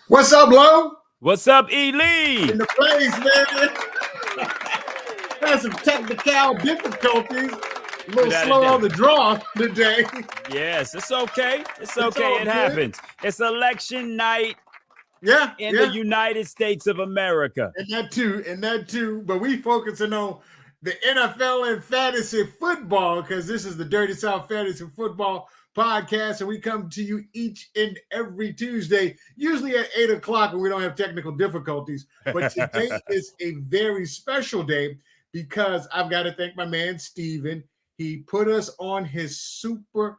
What's up, Lo? What's up, E. Lee? In the place, man. Had some technical difficulties. A little slow on the draw today. Yes, it's okay. It's okay. It happens. It's election night. Yeah. In the United States of America. And that too. But we focusing on the NFL and fantasy football because this is the Dirty South Fantasy Football Podcast, and we come to you each and every Tuesday, usually at 8 o'clock when we don't have technical difficulties. But today is a very special day because I've got to thank my man Steven. He put us on his Super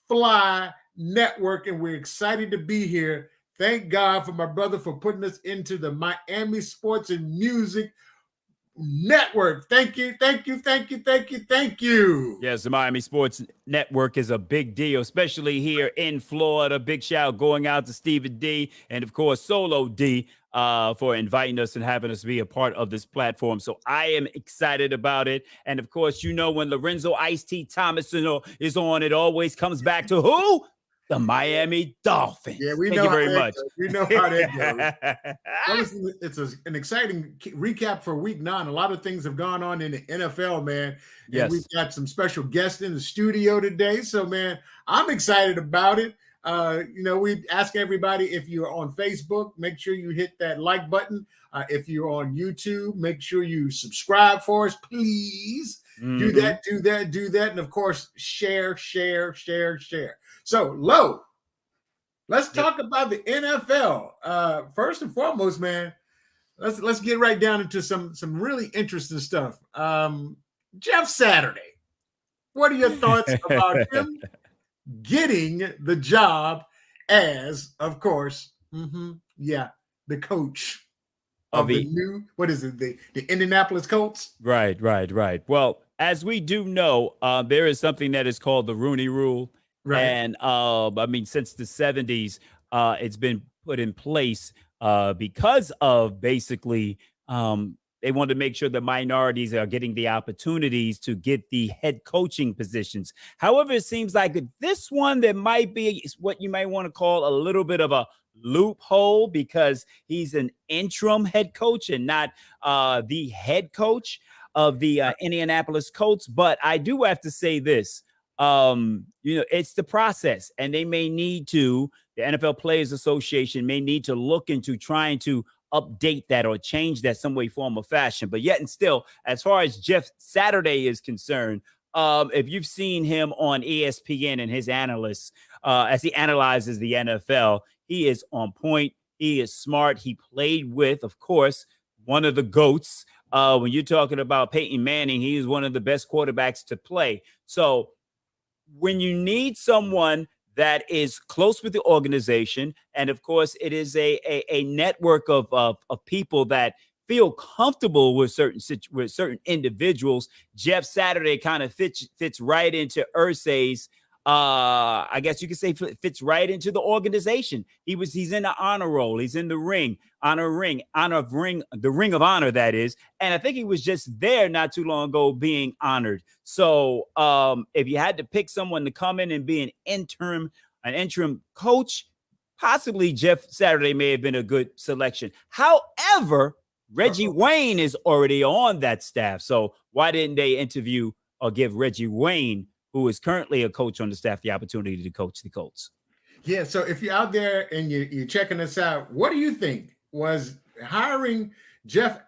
Fly network, and we're excited to be here. Thank God for my brother for putting us into the Miami Sports and Music Network. Thank you. Yes, the Miami Sports Network is a big deal, especially here in Florida. Big shout going out to Stephen D and, of course, Solo D for inviting us and having us be a part of this platform. So I am excited about it. And, of course, you know when Lorenzo Ice-T Thomas is on, it always comes back to who? The Miami Dolphins. Yeah, we Thank know you very much. We know how that goes. It's an exciting recap for week 9. A lot of things have gone on in the NFL, man. And yes. We've got some special guests in the studio today. So, man, I'm excited about it. We ask everybody, if you're on Facebook, make sure you hit that like button. If you're on YouTube, make sure you subscribe for us, please. Mm-hmm. Do that. And, of course, share. So, Lo, let's talk about the NFL. First and foremost, man, let's get right down into some really interesting stuff. Jeff Saturday, what are your thoughts about him getting the job as, of course, the coach of the new, what is it, the Indianapolis Colts? Right. Well, as we do know, there is something that is called the Rooney Rule. Right. And since the 70s, it's been put in place because of basically they want to make sure the minorities are getting the opportunities to get the head coaching positions. However, it seems like this one, there might be what you might want to call a little bit of a loophole because he's an interim head coach and not the head coach of the Indianapolis Colts. But I do have to say this. It's the process, and they may need to, the NFL Players Association may need to look into trying to update that or change that some way, form, or fashion. But yet and still, as far as Jeff Saturday is concerned, if you've seen him on ESPN and his analysts, as he analyzes the NFL, he is on point. He is smart. He played with, of course, one of the GOATs. When you're talking about Peyton Manning, he is one of the best quarterbacks to play. So when you need someone that is close with the organization, and of course, it is a network of people that feel comfortable with certain individuals, Jeff Saturday kind of fits right into Irsay's. I guess you could say fits right into the organization. He's in the honor roll. He's in the ring of honor, that is. And I think he was just there not too long ago being honored. So if you had to pick someone to come in and be an interim coach, possibly Jeff Saturday may have been a good selection. However, Reggie Wayne is already on that staff. So why didn't they interview or give Reggie Wayne, who is currently a coach on the staff, the opportunity to coach the Colts? Yeah, so if you're out there and you're checking us out, what do you think? Was hiring Jeff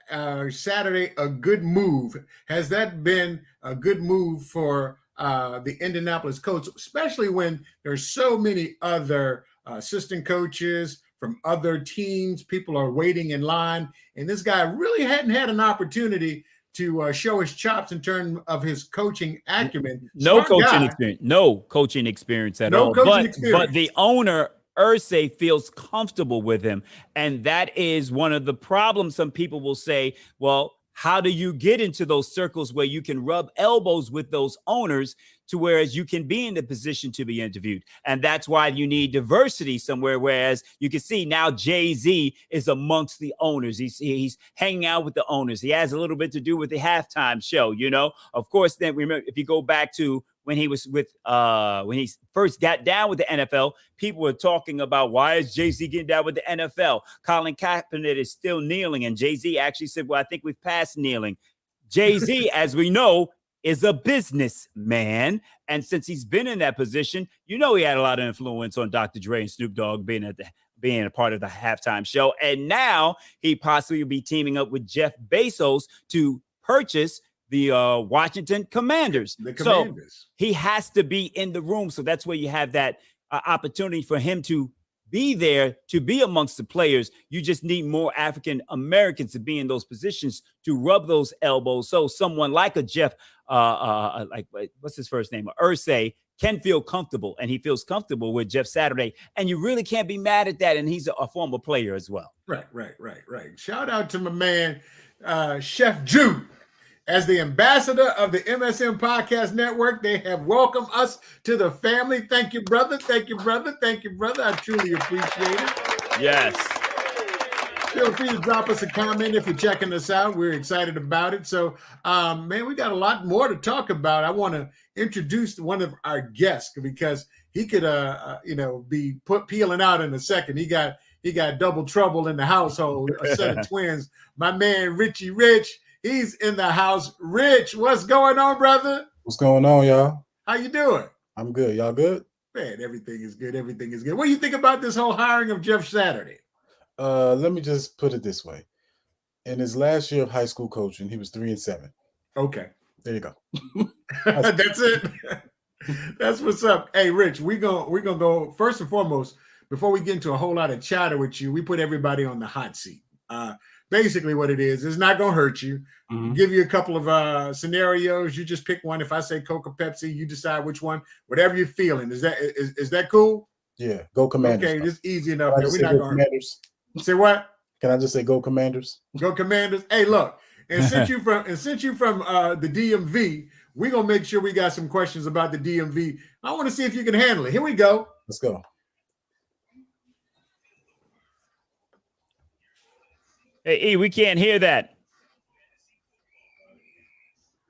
Saturday a good move? Has that been a good move for the Indianapolis Colts, especially when there's so many other assistant coaches from other teams? People are waiting in line, and this guy really hadn't had an opportunity to show his chops in terms of his coaching acumen. No coaching experience at all. But the owner, Irsay, feels comfortable with him. And that is one of the problems. Some people will say, well, how do you get into those circles where you can rub elbows with those owners to whereas you can be in the position to be interviewed? And that's why you need diversity somewhere. Whereas you can see now Jay-Z is amongst the owners. He's hanging out with the owners. He has a little bit to do with the halftime show, Of course, then remember, if you go back to when he was with when he first got down with the NFL, people were talking about why is Jay-Z getting down with the NFL? Colin Kaepernick is still kneeling, and Jay-Z actually said, well, I think we've passed kneeling. Jay-Z, as we know, is a businessman. And since he's been in that position, he had a lot of influence on Dr. Dre and Snoop Dogg being a part of the halftime show. And now he possibly will be teaming up with Jeff Bezos to purchase the Washington Commanders. The Commanders. So he has to be in the room. So that's where you have that opportunity for him to be there, to be amongst the players. You just need more African Americans to be in those positions to rub those elbows. So someone like a Jeff, like what's his first name, Irsay, can feel comfortable, and he feels comfortable with Jeff Saturday. And you really can't be mad at that. And he's a former player as well. Right. Shout out to my man, Chef Jude. As the ambassador of the MSM Podcast Network, they have welcomed us to the family. Thank you, brother. Thank you, brother. I truly appreciate it. Yes. Feel free to drop us a comment if you're checking us out. We're excited about it. So, man, we got a lot more to talk about. I want to introduce one of our guests because he could, be peeling out in a second. He got double trouble in the household, a set of twins. My man, Richie Rich. He's in the house. Rich, what's going on, brother? What's going on, y'all? How you doing? I'm good. Y'all good? Man, everything is good. What do you think about this whole hiring of Jeff Saturday? Let me just put it this way. In his last year of high school coaching, he was 3-7. Okay. There you go. That's it. That's what's up. Hey, Rich, we're gonna go first and foremost, before we get into a whole lot of chatter with you, we put everybody on the hot seat. Basically what it is, it's not going to hurt you. Mm-hmm. Give you a couple of scenarios. You just pick one. If I say Coke or Pepsi, you decide which one, whatever you're feeling. Is that cool? Yeah. Go Commanders. Okay. This is easy enough. We're not going to say what? Can I just say go Commanders? Go Commanders. Hey, look, and since you from the DMV, we're going to make sure we got some questions about the DMV. I want to see if you can handle it. Here we go. Let's go. Hey, E, we can't hear that.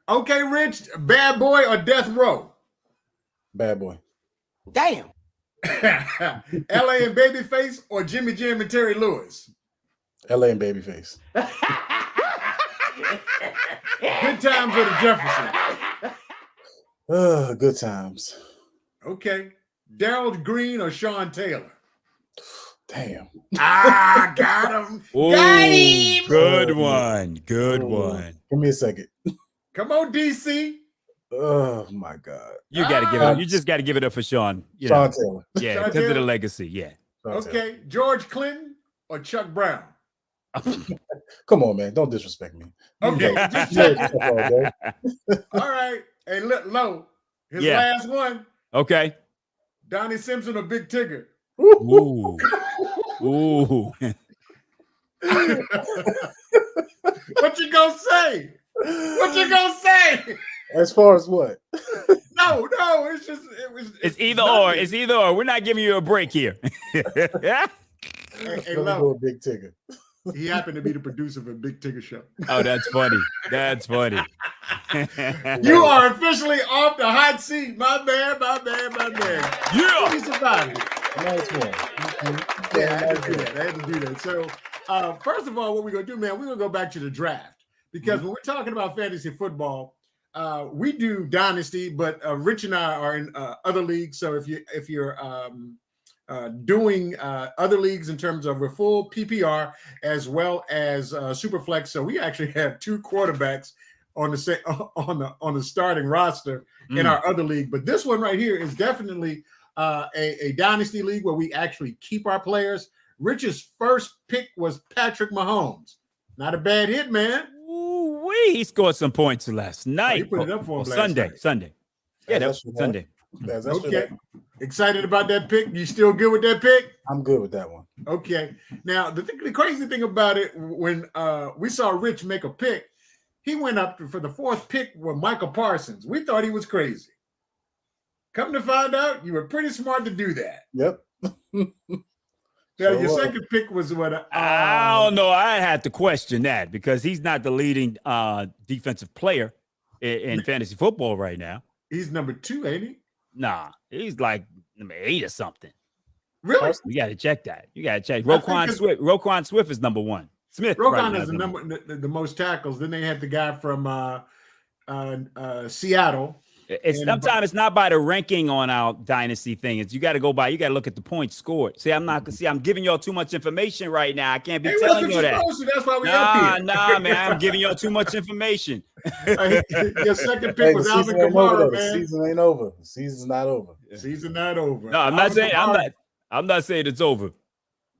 Okay, Rich, Bad Boy or Death Row? Bad Boy. Damn. LA and Babyface or Jimmy Jam and Terry Lewis? LA and Babyface. Good times or the Jefferson? Good times. Okay. Daryl Green or Sean Taylor? Damn. Got him. Ooh, got him. Good one. Good one. Give me a second. Come on, DC. Oh my God. You gotta give it up. You just gotta give it up for Sean. Sean Taylor. Yeah, because of the legacy. Yeah. Okay. George Clinton or Chuck Brown? Come on, man. Don't disrespect me. Okay. All right. Hey, Low. His last one. Okay. Donnie Simpson or Big Tigger? Ooh. Ooh. What you gonna say? As far as what? No, it's either or. It's either or. We're not giving you a break here. Hey, go Big Tigger. He happened to be the producer of a Big Tigger show. Oh, that's funny. That's funny. You are officially off the hot seat. My man. Yeah. You survived it. Nice one. Yeah, I had to do that. So, first of all, what we're going to do, man, we're going to go back to the draft. Because when we're talking about fantasy football, we do Dynasty, but Rich and I are in other leagues. So if you're doing other leagues in terms of a full PPR as well as Superflex, so we actually have two quarterbacks on the starting roster in our other league. But this one right here is definitely a Dynasty league where we actually keep our players. Rich's first pick was Patrick Mahomes. Not a bad hit, man. Ooh-wee. He scored some points last night. You put it up for him Sunday. Yeah, that was Sunday. Okay. Excited about that pick? You still good with that pick? I'm good with that one. Okay. Now, the crazy thing about it, when we saw Rich make a pick, he went up for the fourth pick with Michael Parsons. We thought he was crazy. Come to find out, you were pretty smart to do that. Yep. Now, your second pick was what? I don't know. I had to question that because he's not the leading defensive player in fantasy football right now. He's number 2, ain't he? Nah, he's like number 8 or something. Really? You got to check that. You got to check. I think Roquan Swift is number 1. Smith. Roquan right now is the most tackles. Then they had the guy from Seattle. Sometimes it's not by the ranking on our dynasty thing. It's you got to look at the points scored. I'm giving y'all too much information right now. I can't be telling you that. That's why we up here. Nah, man. I'm giving y'all too much information. Your second pick was Alvin Kamara, man. The season ain't over. The season's not over. Season not over. No, I'm not saying it's over.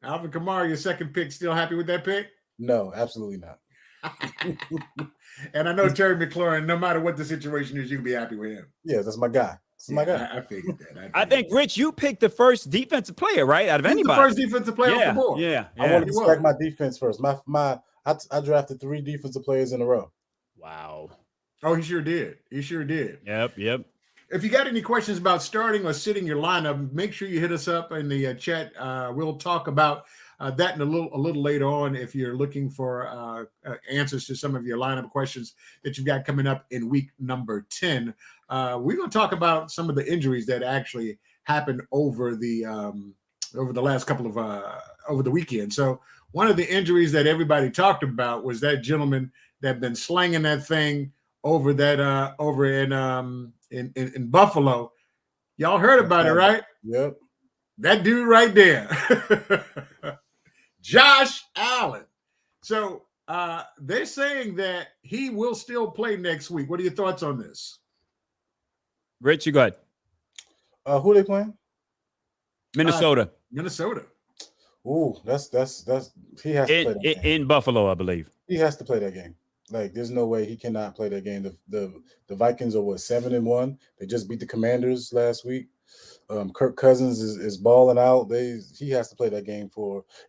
Alvin Kamara, your second pick, still happy with that pick? No, absolutely not. And I know Terry McLaurin, no matter what the situation is, you can be happy with him. Yeah, that's my guy. My guy. I figured that. I think, Rich, you picked the first defensive player, right? Out of anybody. The first defensive player off the board. Yeah. I wanted to stack my defense first. I drafted 3 defensive players in a row. Wow. Oh, he sure did. Yep. If you got any questions about starting or sitting your lineup, make sure you hit us up in the chat. We'll talk about that in a little later on if you're looking for answers to some of your lineup questions that you've got coming up in week number 10. We're going to talk about some of the injuries that actually happened over the last couple of over the weekend. So one of the injuries that everybody talked about was that gentleman that been slanging that thing over in Buffalo. Y'all heard about it, right? Yep. That dude right there. Josh Allen. So they're saying that he will still play next week. What are your thoughts on this? Rich, you go ahead. Who are they playing? Minnesota. Minnesota. Ooh, that's he has to play that game. In Buffalo, I believe. He has to play that game. Like, there's no way he cannot play that game. The Vikings are 7-1. They just beat the Commanders last week. Kirk Cousins is balling out. He has to play that game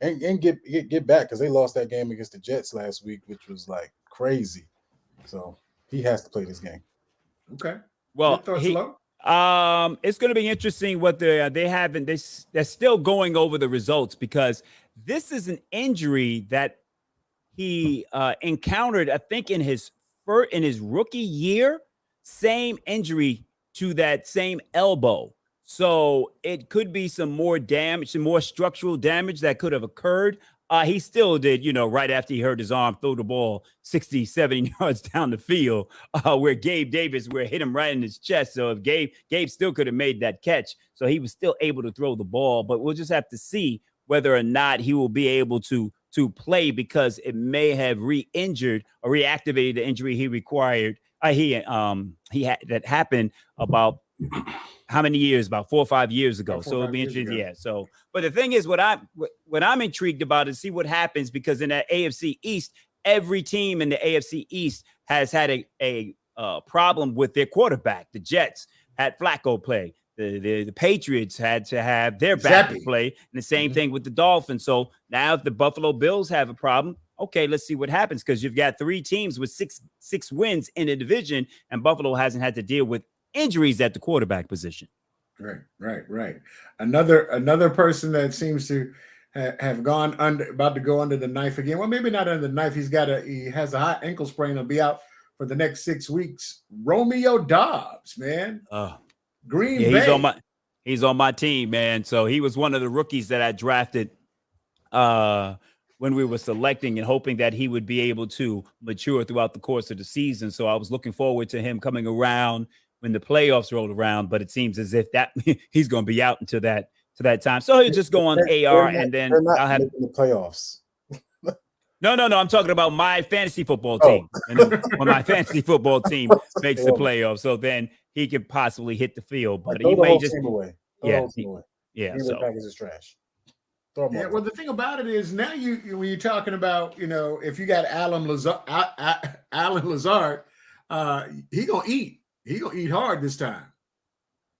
and get back because they lost that game against the Jets last week, which was like crazy. So he has to play this game. Okay. Well, it's going to be interesting what they haven't. They're still going over the results because this is an injury that he encountered, I think, in his rookie year. Same injury to that same elbow. So it could be some more damage, some more structural damage that could have occurred. He still did, right after he hurt his arm, throw the ball 60, 70 yards down the field where Gabe Davis hit him right in his chest. So if Gabe still could have made that catch. So he was still able to throw the ball. But we'll just have to see whether or not he will be able to play because it may have re-injured or reactivated the injury he required. He had that happened about how many years? About 4 or 5 years ago. So it'll be interesting. Yeah. So, but the thing is, what I'm intrigued about is see what happens because in that AFC East, every team in the AFC East has had a problem with their quarterback. The Jets had Flacco play. The Patriots had to have their back play, and the same thing with the Dolphins. So now, if the Buffalo Bills have a problem, okay, let's see what happens because you've got 3 teams with six wins in the division, and Buffalo hasn't had to deal with injuries at the quarterback position. Right. Another person that seems to have about to go under the knife again. Well, maybe not under the knife. He has a high ankle sprain. He'll be out for the next 6 weeks. Romeo Doubs, man. Green Bay. He's on my team, man. So he was one of the rookies that I drafted when we were selecting and hoping that he would be able to mature throughout the course of the season. So I was looking forward to him coming around when the playoffs rolled around, but it seems as if that he's going to be out until that time. So he'll just go on AR and then I'll have the playoffs. No. I'm talking about my fantasy football team. And when my fantasy football team makes the playoffs, so then he could possibly hit the field. But he may just away. Yeah. So package is trash. Well, the thing about it is now when you're talking about, if you got Alan Lazard, he gonna eat. He gonna eat hard this time.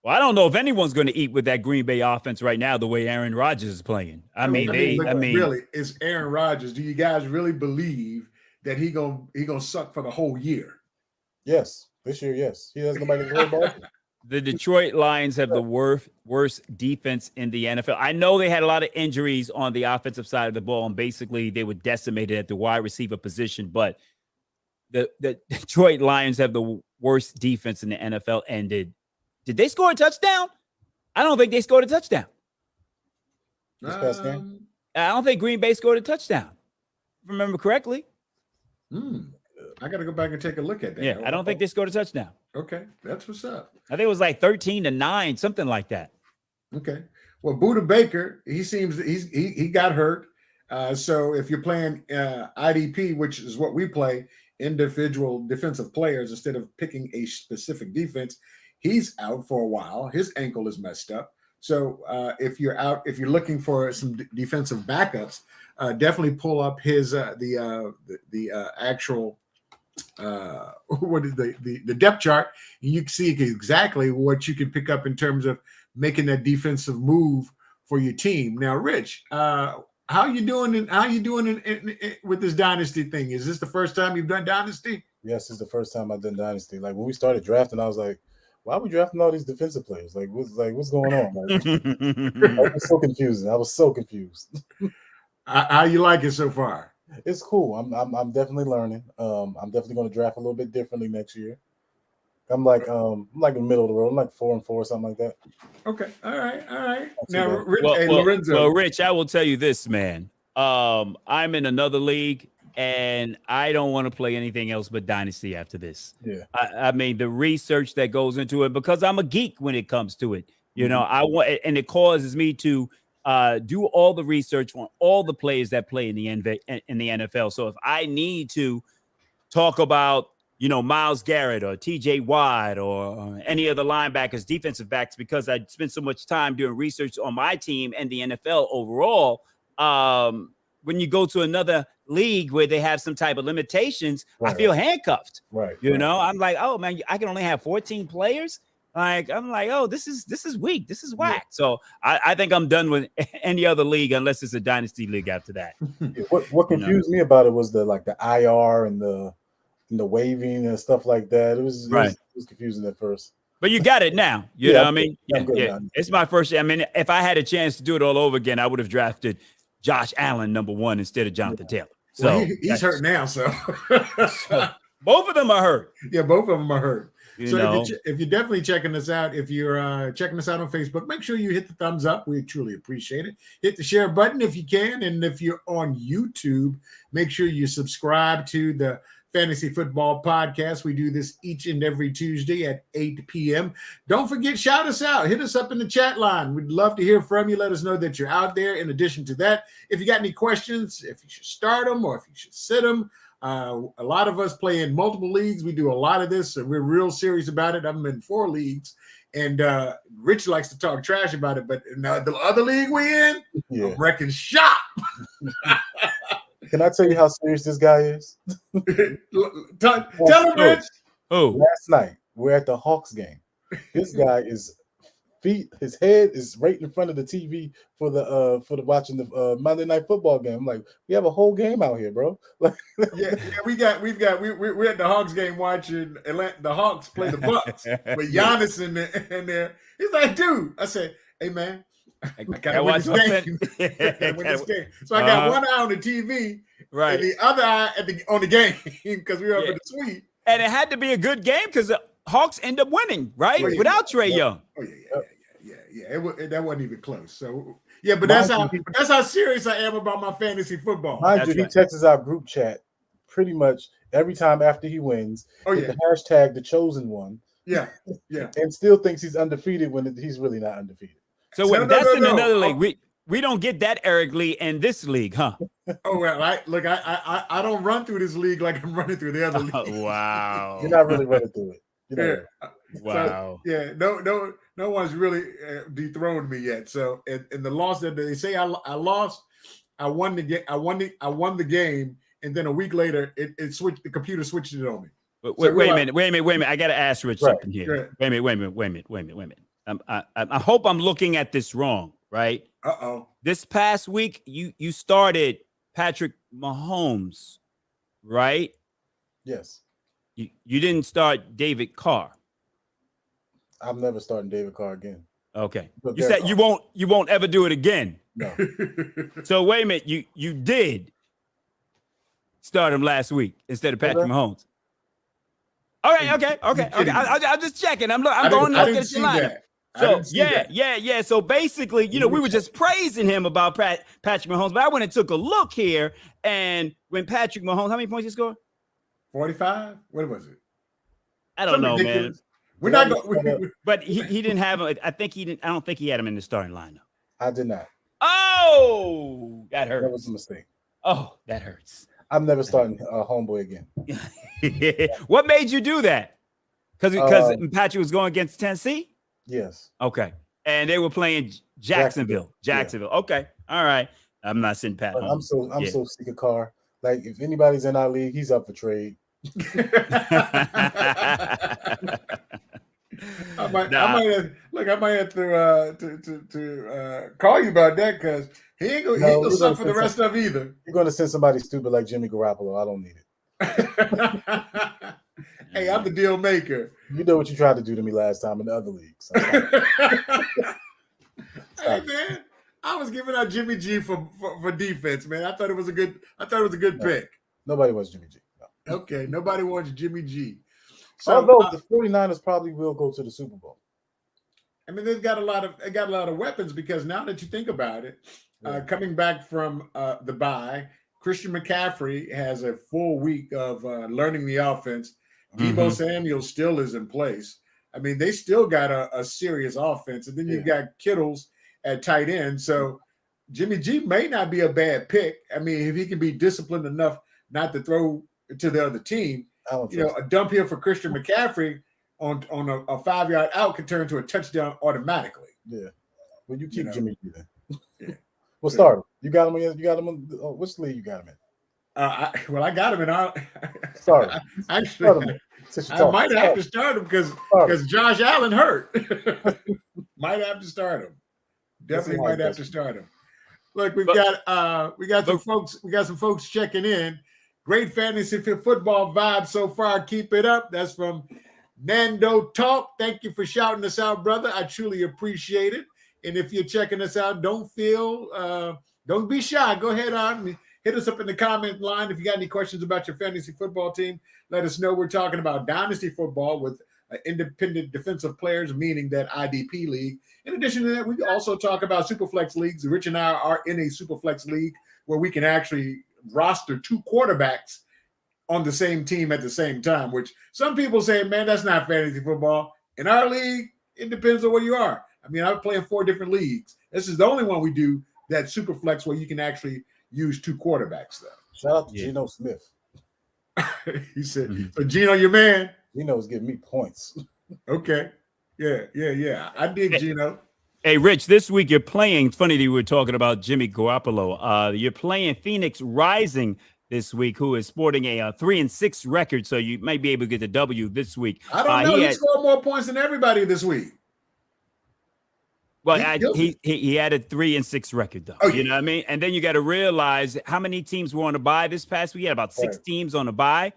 Well, I don't know if anyone's going to eat with that Green Bay offense right now the way Aaron Rodgers is playing. I mean, really, it's Aaron Rodgers. Do you guys really believe that he gonna suck for the whole year? Yes, this year, yes. He has nobody to throw the ball. The Detroit Lions have the worst defense in the NFL. I know they had a lot of injuries on the offensive side of the ball, and basically they were decimated at the wide receiver position, but the Detroit Lions have the worst defense in the NFL. And did they score a touchdown? I don't think they scored a touchdown. This past game? I don't think Green Bay scored a touchdown. If I remember correctly. I got to go back and take a look at that. Yeah, I don't think they scored a touchdown. Okay, that's what's up. I think it was like 13-9, something like that. Okay. Well, Buda Baker, he got hurt. So if you're playing IDP, which is what we play, individual defensive players, instead of picking a specific defense, he's out for a while. His ankle is messed up. So if you're looking for some defensive backups, definitely pull up his actual what is the depth chart. You can see exactly what you can pick up in terms of making that defensive move for your team. Now, Rich, how you doing with this dynasty thing? Is this the first time you've done dynasty? Yes, it's the first time I've done dynasty. Like when we started drafting, I was like, why are we drafting all these defensive players? What's going on? Like, it was so confusing. I was so confused. How you like it so far? It's cool. I'm definitely learning. I'm definitely going to draft a little bit differently next year. I'm like in the middle of the road. I'm like 4-4, something like that. Okay. All right. Now, Rich, Lorenzo. Well, Rich, I will tell you this, man. I'm in another league, and I don't want to play anything else but Dynasty after this. Yeah. I mean, the research that goes into it, because I'm a geek when it comes to it. You know, I want, and it causes me to do all the research on all the players that play in the NFL. So if I need to talk about, Myles Garrett or TJ Watt or any of the linebackers, defensive backs, because I spent so much time doing research on my team and the NFL overall. When you go to another league where they have some type of limitations, I feel handcuffed. Right. I'm like, oh man, I can only have 14 players. I'm like, oh, this is weak. This is whack. Yeah. So I think I'm done with any other league unless it's a dynasty league after that. What confused me about it was the IR and the waving and stuff like that. It was confusing at first. But you got it now. You know what I mean? Yeah. It's my first year. I mean, if I had a chance to do it all over again, I would have drafted Josh Allen #1 instead of Jonathan Taylor. So well, he's hurt now. So both of them are hurt. Yeah, both of them are hurt. So if you're definitely checking us out, if you're checking us out on Facebook, make sure you hit the thumbs up. We truly appreciate it. Hit the share button if you can. And if you're on YouTube, make sure you subscribe to the Fantasy Football Podcast. We do this each and every Tuesday at 8 p.m. Don't forget, shout us out. Hit us up in the chat line. We'd love to hear from you. Let us know that you're out there. In addition to that, if you got any questions, if you should start them or if you should sit them, a lot of us play in multiple leagues. We do a lot of this, and we're real serious about it. I'm in 4 leagues, and Rich likes to talk trash about it, but in the other league we in, I'm wrecking shop. Can I tell you how serious this guy is? Tell him, Rich. Oh, last night we're at the Hawks game. This guy is his head is right in front of the TV for the watching the Monday Night Football game. I'm like, we have a whole game out here, bro. we're at the Hawks game watching the Hawks play the Bucks with Giannis in there. He's like, dude, I said, hey man, I gotta win this game. So I got one eye on the TV, right, and the other eye on the game because we were up in the suite. And it had to be a good game because the Hawks end up winning, right? Without Trae Young. Oh yeah. That wasn't even close. So yeah, but that's how serious I am about my fantasy football. Mind you, he texts our group chat pretty much every time after he wins. The hashtag the chosen one. Yeah. And still thinks he's undefeated when he's really not undefeated. So that's in another league. We don't get that Eric Lee in this league, huh? Oh well, I don't run through this league like I'm running through the other league. Wow, you're not really running through it. Wow. So, no one's really dethroned me yet. So in the loss that they say I lost, I won the game. I won the game, and then a week later, it switched. The computer switched it on me. Wait a minute. I got to ask Rich something here. Wait a minute. I hope I'm looking at this wrong, right? Uh-oh. This past week, you started Patrick Mahomes, right? Yes. You didn't start David Carr. I'm never starting David Carr again. Okay. You said you won't ever do it again. No. So wait a minute. You did start him last week instead of Patrick Mahomes. All right. Okay. I'm just checking. I'm going to look at your lineup. So yeah. So basically, we were just praising him about Patrick Mahomes, but I went and took a look here, and when Patrick Mahomes, how many points he scored? 45. What was it? I don't know, man. We're not going. But he didn't have him. I don't think he had him in the starting lineup. I did not. Oh, that hurts. That was a mistake. Oh, that hurts. I'm never starting homeboy again. What made you do that? Because Patrick was going against Tennessee? Yes. Okay. And they were playing Jacksonville. Yeah. Okay. All right. I'm not sitting Pat home. I'm so sick of Carr. Like, if anybody's in our league, he's up for trade. I might have to call you about that, because he ain't gonna suck for the rest of either. You're gonna send somebody stupid like Jimmy Garoppolo. I don't need it. Hey, I'm the deal maker. You know what you tried to do to me last time in the other leagues. Hey man, I was giving out Jimmy G for defense, man. I thought it was a good pick. Nobody wants Jimmy G. No. Okay, nobody wants Jimmy G. So, although the 49ers probably will go to the Super Bowl. I mean, they got a lot of weapons, because now that you think about it, coming back from the bye, Christian McCaffrey has a full week of learning the offense. Deebo Samuel still is in place. I mean, they still got a serious offense, and then you got Kittles at tight end. So Jimmy G may not be a bad pick. I mean, if he can be disciplined enough not to throw to the other team. A dump here for Christian McCaffrey on a 5-yard out could turn to a touchdown automatically. Yeah. Well, you keep Jimmy G then. Yeah. Well, start him. You got him in. Which league you got him in? I got him in. Start him. Actually, I might have to start him because Josh Allen hurt. Might have to start him. Definitely might have to start him. Look, we got some folks. We got some folks checking in. Great fantasy football vibe so far. Keep it up. That's from Nando Talk. Thank you for shouting us out, brother. I truly appreciate it. And if you're checking us out, don't be shy. Go ahead on. Hit us up in the comment line. If you got any questions about your fantasy football team, let us know. We're talking about dynasty football with independent defensive players, meaning that IDP league. In addition to that, we also talk about Superflex leagues. Rich and I are in a Superflex league where we can actually roster 2 quarterbacks on the same team at the same time, which some people say, man, that's not fantasy football. In our league, it depends on where you are. I mean, I'm playing 4 different leagues. This is the only one we do that Superflex where you can actually use 2 quarterbacks, though. Shout out to Geno Smith. He said, so Geno, your man. Geno's giving me points. Okay. Yeah. I dig Geno. Hey, Rich, this week you're playing. It's funny that you were talking about Jimmy Garoppolo. You're playing Phoenix Rising this week, who is sporting a 3-6 record, so you might be able to get the W this week. I don't know. He scored more points than everybody this week. Well, he had a 3-6 record, though. You know what I mean? And then you got to realize how many teams were on a bye this past week. We had about 6 teams on a bye.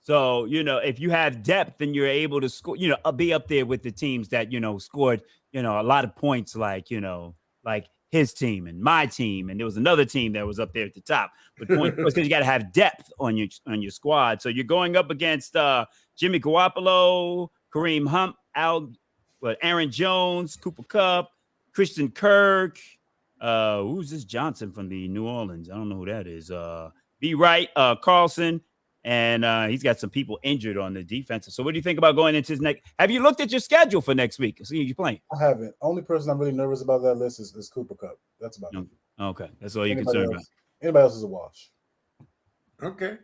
So, if you have depth, then you're able to score, be up there with the teams that, scored, a lot of points, like his team and my team. And there was another team that was up there at the top. But points because you got to have depth on your squad. So you're going up against Jimmy Garoppolo, Kareem Hunt, Aaron Jones, Cooper Kupp, Christian Kirk. Who's this Johnson from the New Orleans? I don't know who that is. B. Wright, Carlson. And he's got some people injured on the defense. So what do you think about going into his next? Have you looked at your schedule for next week? See who you're playing. I haven't. Only person I'm really nervous about that list is Cooper Kupp. That's about it. Okay. That's all you're concerned about. Anybody else is a wash. Okay.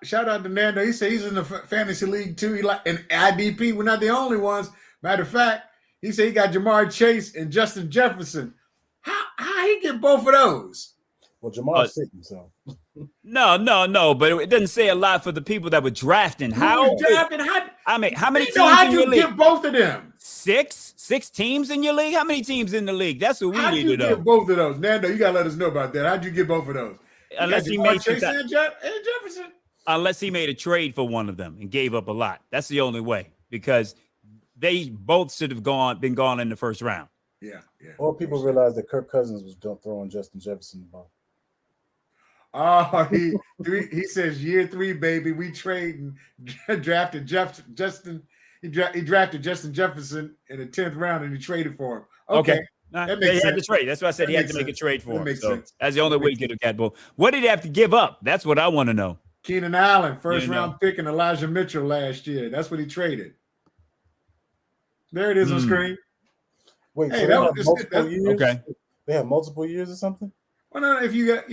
Shout out to Nando. He said he's in the fantasy league too. He like an IDP. We're not the only ones. Matter of fact, he said he got Jamar Chase and Justin Jefferson. How he get both of those? Well, Jamar's sitting, so. No, but it doesn't say a lot for the people that were drafting. How many teams how'd in your you league? Get both of them? 6 teams in your league? How many teams in the league? That's what we How'd need you to know. Get both of those? Nando, you got to let us know about that. How'd you get both of those? Unless he made Chase and Jefferson. Unless he made a trade for one of them and gave up a lot. That's the only way, because they both should have been gone in the first round. Yeah. Or people realize that Kirk Cousins was throwing Justin Jefferson the ball. Oh, he says year 3, baby. We trading drafted Justin. He drafted Justin Jefferson in the 10th round, and he traded for him. Okay. That makes he had sense. to trade. That's why I said he had to make a trade for him. So that's the only way he could have got both. What did he have to give up? That's what I want to know. Keenan Allen, first round pick, and Elijah Mitchell last year. That's what he traded. There it is on screen. Wait, hey, so that was multiple years? Okay. They have multiple years or something? Well, no, if you got,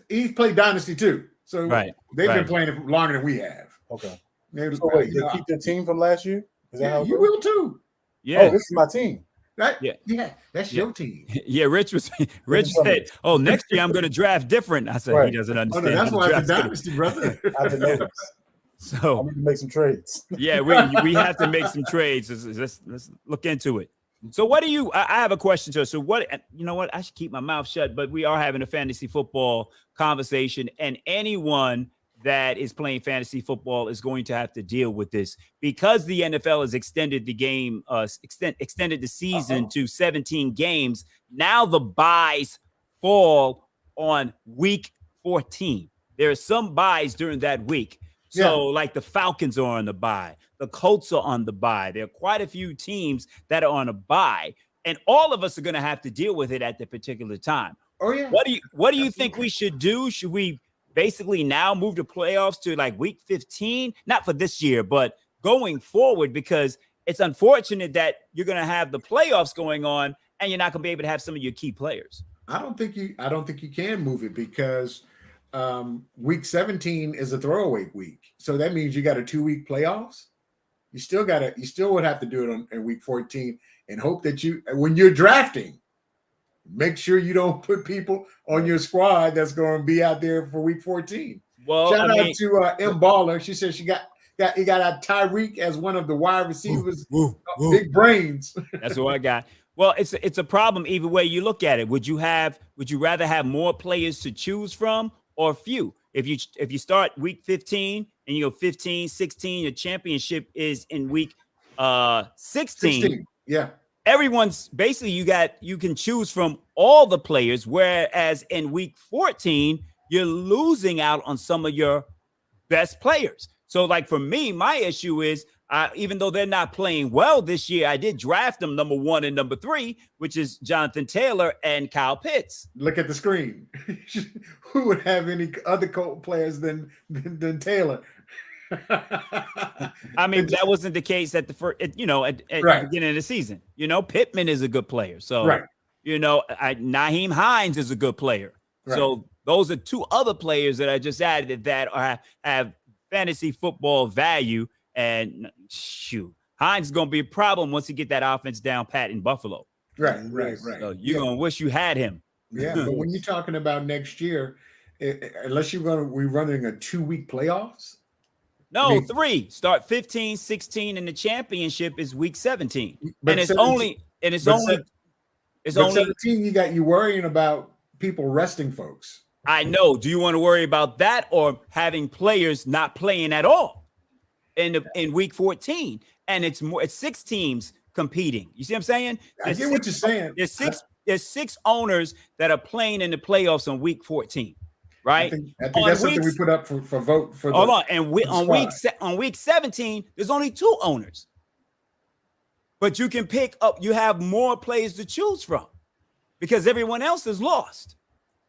he's played Dynasty too. So they've been playing it longer than we have. Okay. So wait, they keep their team from last year? Is that how you will too? Yeah. Oh, this is my team. That's your team. Yeah, Rich said, "Oh, next year I'm going to draft different." I said, "He doesn't understand." Oh, no, that's why it's a dynasty, brother. I didn't know this. So I need to make some trades. Yeah, we have to make some trades. Let's look into it. So what do you? I have a question to us. So what? You know what? I should keep my mouth shut. But we are having a fantasy football conversation, and anyone that is playing fantasy football is going to have to deal with this because the NFL has extended the game, extended the season to 17 games. Now the buys fall on week 14. There are some buys during that week. So like the Falcons are on the bye. The Colts are on the bye. There are quite a few teams that are on a bye. And all of us are going to have to deal with it at the particular time. Oh, yeah. What do you think we should do? Should we basically now move the playoffs to like week 15? Not for this year, but going forward, because it's unfortunate that you're going to have the playoffs going on and you're not going to be able to have some of your key players. I don't think you can move it because week 17 is a throwaway week. So that means you got a 2-week playoffs. You still would have to do it in week 14 and hope that when you're drafting, make sure you don't put people on your squad that's going to be out there for week 14. Well, shout out to M Baller. She said he got out Tyreek as one of the wide receivers. Big brains. That's what I got. Well, it's a problem either way you look at it. Would you rather have more players to choose from or few? If you start week 15 and you go 15, 16, your championship is in week 16. Yeah. Everyone's basically you can choose from all the players, whereas in week 14, you're losing out on some of your best players. So like for me, my issue is even though they're not playing well this year, I did draft them number 1 and number 3, which is Jonathan Taylor and Kyle Pitts. Look at the screen. Who would have any other Colt players than Taylor? I mean, that wasn't the case at the first, at the beginning of the season. Pittman is a good player. So, Nyheim Hines is a good player. Right. So those are 2 other players that I just added that have fantasy football value. And shoot, Hines is going to be a problem once he get that offense down pat in Buffalo. Right. So you're going to wish you had him. Yeah, but when you're talking about next year, unless we're running a 2-week playoffs. No, 3. Start 15, 16, and the championship is week 17. But it's 17, only 17. You worrying about people resting folks. I know. Do you want to worry about that or having players not playing at all in week 14? And it's 6 teams competing. You see what I'm saying? I get what you're saying. There's 6 owners that are playing in the playoffs on week 14. Right. I think that's something we put up for vote for. Hold on, and on week 17, there's only 2 owners, but you can pick up. You have more players to choose from because everyone else is lost.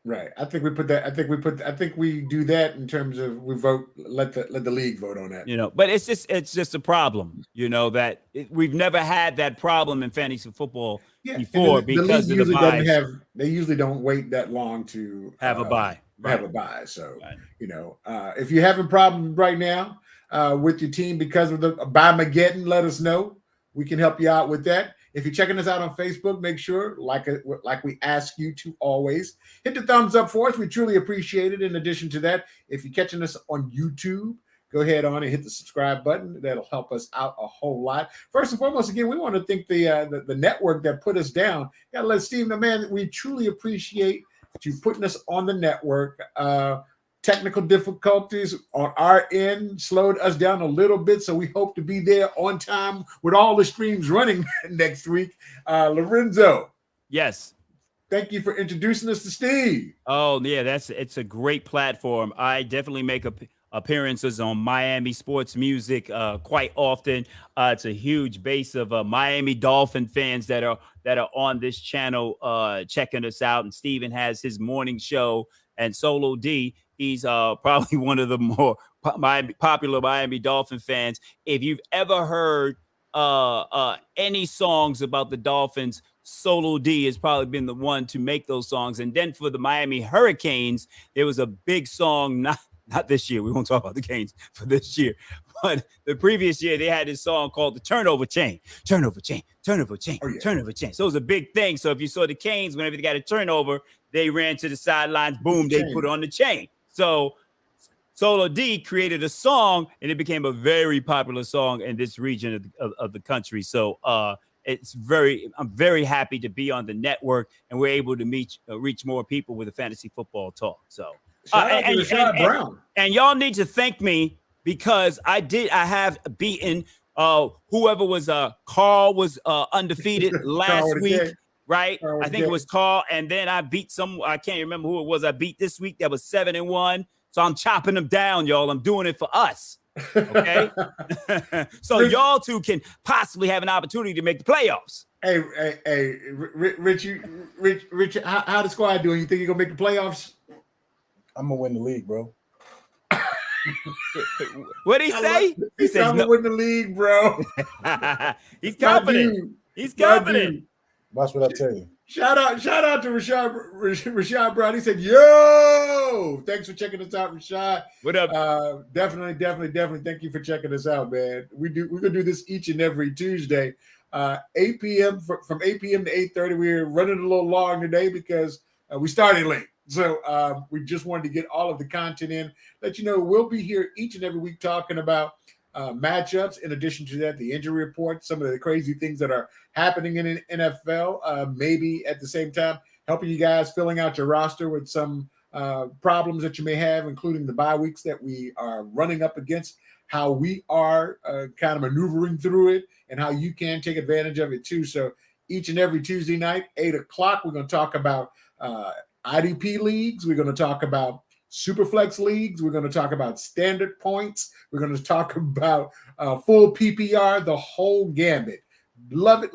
Right. I think we put that. I think we do that in terms of we vote. Let the league vote on that. But it's just a problem. That we've never had that problem in fantasy football before because the league usually doesn't have. They usually don't wait that long to have a bye. Have a bye. So, if you're having problems right now with your team because of the bye-mageddon, let us know. We can help you out with that. If you're checking us out on Facebook, make sure, like we ask you to always, hit the thumbs up for us. We truly appreciate it. In addition to that, if you're catching us on YouTube, go ahead on and hit the subscribe button. That'll help us out a whole lot. First and foremost, again, we want to thank the network that put us down. Gotta let Steve know, man, we truly appreciate you putting us on the network. Technical difficulties on our end slowed us down a little bit, so we hope to be there on time with all the streams running next week. Lorenzo. Yes. thank you for introducing us to Steve. Oh yeah, it's a great platform. I definitely make appearances on Miami sports music quite often. It's a huge base of Miami Dolphin fans that are on this channel checking us out. And Steven has his morning show, and Solo D, he's probably one of the more popular Miami Dolphin fans. If you've ever heard any songs about the Dolphins, Solo D has probably been the one to make those songs. And then for the Miami Hurricanes, there was a big song, not this year. We won't talk about the Canes for this year, but the previous year they had this song called the Turnover Chain, Turnover Chain, Turnover Chain, Turnover Chain. So it was a big thing. So if you saw the Canes, whenever they got a turnover, they ran to the sidelines, boom, they put on the chain. So Solo D created a song, and it became a very popular song in this region of the country. So I'm very happy to be on the network, and we're able to reach more people with a fantasy football talk. So shout out to Rashad Brown. And y'all need to thank me because I have beaten whoever was Carl was undefeated last week. Right. I think it was Carl. And then I beat I can't remember who it was. I beat this week that was 7-1. So I'm chopping them down, y'all. I'm doing it for us. Okay. So y'all two can possibly have an opportunity to make the playoffs. Hey, Rich, how the squad doing? You think you're gonna make the playoffs? I'm gonna win the league, bro. What'd he say? He said, I'm gonna win the league, bro. He's confident. He's confident. Watch what I tell you. Shout out to Rashad Brown. He said, yo, thanks for checking us out, Rashad. What up? Definitely. Thank you for checking us out, man. We're gonna do this each and every Tuesday. 8 p.m. from 8 p.m. to 8:30. We're running a little long today because we started late. So we just wanted to get all of the content in. Let you know we'll be here each and every week talking about matchups. In addition to that, the injury report, some of the crazy things that are happening in the NFL, maybe at the same time helping you guys filling out your roster with some problems that you may have, including the bye weeks that we are running up against, how we are kind of maneuvering through it, and how you can take advantage of it too. So each and every Tuesday night, 8 o'clock, we're going to talk about IDP leagues. We're going to talk about Superflex leagues. We're going to talk about standard points. We're going to talk about full PPR, the whole gambit. Love it.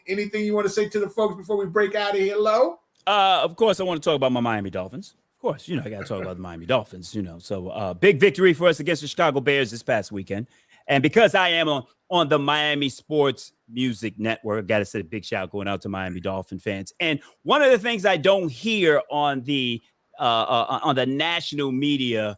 Anything you want to say to the folks before we break out of here, Lo? Of course, I want to talk about my Miami Dolphins. Of course, I got to talk about the Miami Dolphins, So big victory for us against the Chicago Bears this past weekend. And because I am on the Miami Sports Music Network, got to say a big shout going out to Miami Dolphin fans. And one of the things I don't hear on the national media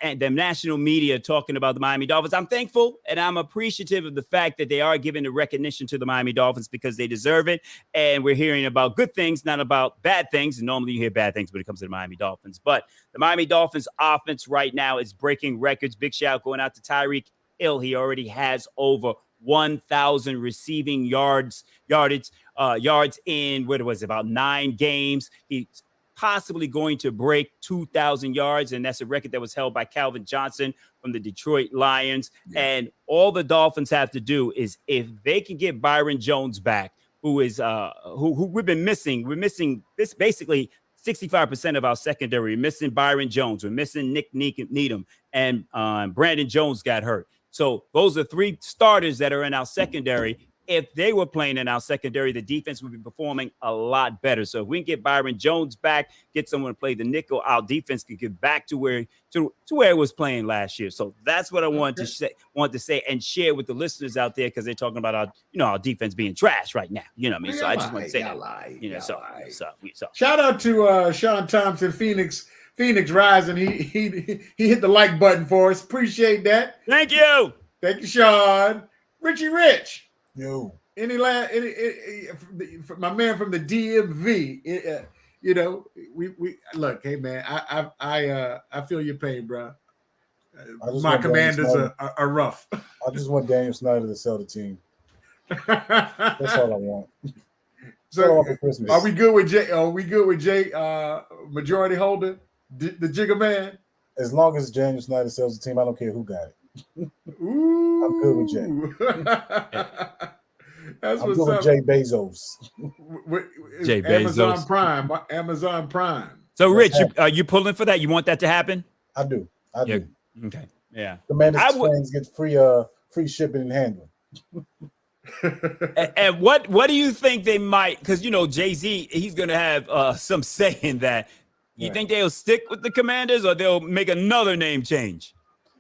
and the national media talking about the Miami Dolphins, I'm thankful and I'm appreciative of the fact that they are giving the recognition to the Miami Dolphins because they deserve it. And we're hearing about good things, not about bad things. And normally you hear bad things when it comes to the Miami Dolphins. But the Miami Dolphins offense right now is breaking records. Big shout going out to Tyreek Hill. He already has over 1,000 receiving yards in, what was it, about 9 games. He's possibly going to break 2,000 yards, and that's a record that was held by Calvin Johnson from the Detroit Lions. Yeah. And all the Dolphins have to do is, if they can get Byron Jones back, who is who we've been missing. We're missing this basically 65% of our secondary. We're missing Byron Jones. We're missing Nick Needham, and Brandon Jones got hurt. So those are 3 starters that are in our secondary. If they were playing in our secondary, the defense would be performing a lot better. So if we can get Byron Jones back, get someone to play the nickel, our defense can get back to where it was playing last year. So that's what I wanted to say and share with the listeners out there, because they're talking about our defense being trash right now. You know what I mean? So I just want to say that. So shout out to Sean Thompson, Phoenix Rising. He hit the like button for us. Appreciate that. Thank you, Sean. Richie Rich. Yo, any my man from the DMV, we look, hey man, I feel your pain, bro. My Commanders are rough. I just want Daniel Snyder to sell the team. That's all I want. So are we good with Jay? Majority holder, the Jigger man. As long as Daniel Snyder sells the team, I don't care who got it. Ooh. I'm good with Jay. That's I'm what's doing up. Jay Bezos. Jay Amazon Bezos. Prime. Amazon Prime. So, Rich, you pulling for that? You want that to happen? I do. Yeah. Okay. Yeah. Commanders fans get free shipping and handling. And what do you think they might? Because Jay-Z, he's going to have some say in that. You think they'll stick with the Commanders or they'll make another name change?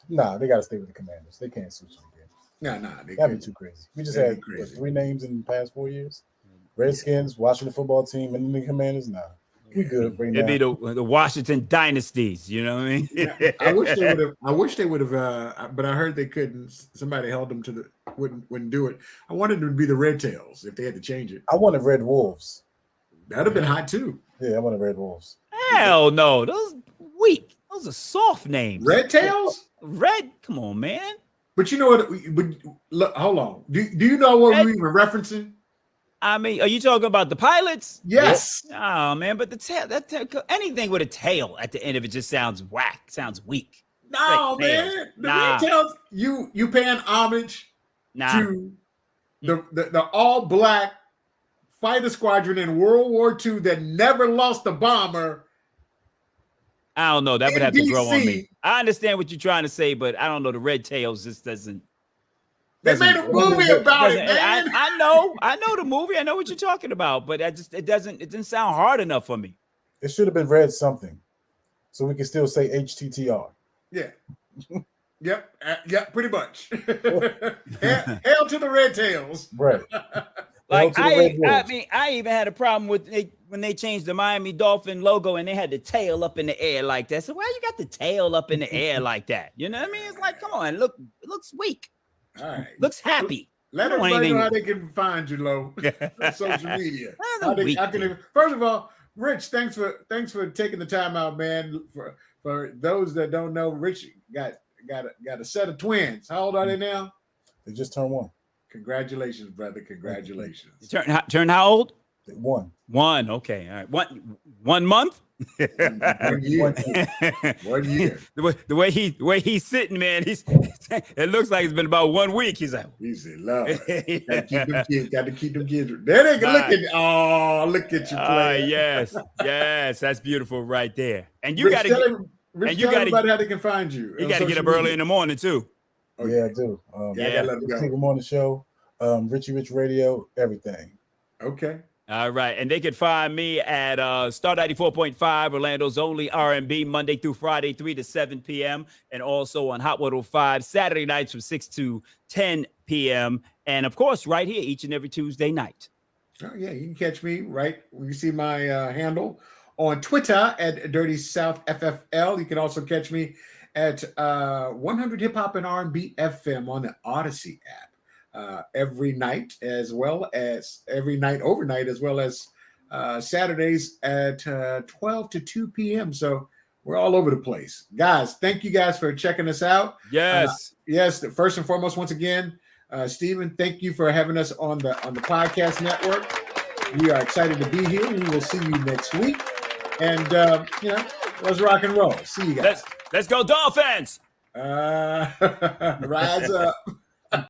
Nah, they got to stay with the Commanders. They can't switch it again. Nah, that'd be too crazy. We just had 3 names in the past 4 years: Redskins, Washington football team, and the Commanders. Nah, we good. It'd be the Washington dynasties. You know what I mean? I wish they would have. But I heard they couldn't. Somebody held them to the wouldn't do it. I wanted them to be the Red Tails if they had to change it. I wanted Red Wolves. That'd have been hot too. Yeah, I wanted Red Wolves. Hell no, those weak. Those are soft names. Red Tails. Red. Come on, man. But you know what? Look, hold on. Do you know what we were referencing? I mean, are you talking about the pilots? Yes. Yep. Oh man, but the tail, anything with a tail at the end of it just sounds whack, sounds weak. No, man. The Red Tails, you paying homage to the all-black fighter squadron in World War II that never lost a bomber. I don't know. That would have to grow on me. I understand what you're trying to say, but I don't know. The Red Tails just doesn't. They made a movie about it, man. I know the movie. I know what you're talking about, but it didn't sound hard enough for me. It should have been Red something, so we can still say HTTR. Yeah. Yep, pretty much. Hail to the Red Tails. Right. Like I even had a problem with when they changed the Miami Dolphin logo and they had the tail up in the air like that. So why you got the tail up in the air like that? You know what I mean? It's like, come on, it looks weak. All right. Looks happy. Let everybody know how they can find you, Lo, on social media. First of all, Rich, thanks for taking the time out, man. For those that don't know, Rich got a set of twins. How old are they now? They just turned 1. Congratulations, brother. Congratulations. Turn how old? 1. 1. Okay. All right. 1 month? 1 year. 1 year. The way he's sitting, man, it looks like it's been about 1 week. He's like, he said, Lord, got to keep them kids. There they go. Look at you play. Yes, that's beautiful right there. And you got to tell everybody how they can find you. You got to get up early in the morning too. Oh, yeah, I do. I gotta let them go. Take them on the show. Richie Rich Radio, everything. Okay. All right. And they can find me at Star 94.5, Orlando's only R&B, Monday through Friday, 3 to 7 p.m. And also on Hot 105, Saturday nights from 6 to 10 p.m. And, of course, right here each and every Tuesday night. Oh, yeah. You can catch me right when you see my handle on Twitter at Dirty South FFL. You can also catch me at 100 Hip Hop and R&B FM on the Odyssey app every night, as well as overnight, as well as Saturdays at 12 to 2 p.m. So we're all over the place. Guys, thank you guys for checking us out. Yes. First and foremost, once again, Stephen, thank you for having us on the podcast network. We are excited to be here. We will see you next week. And, let's rock and roll. See you guys. Let's go Dolphins. Rise up.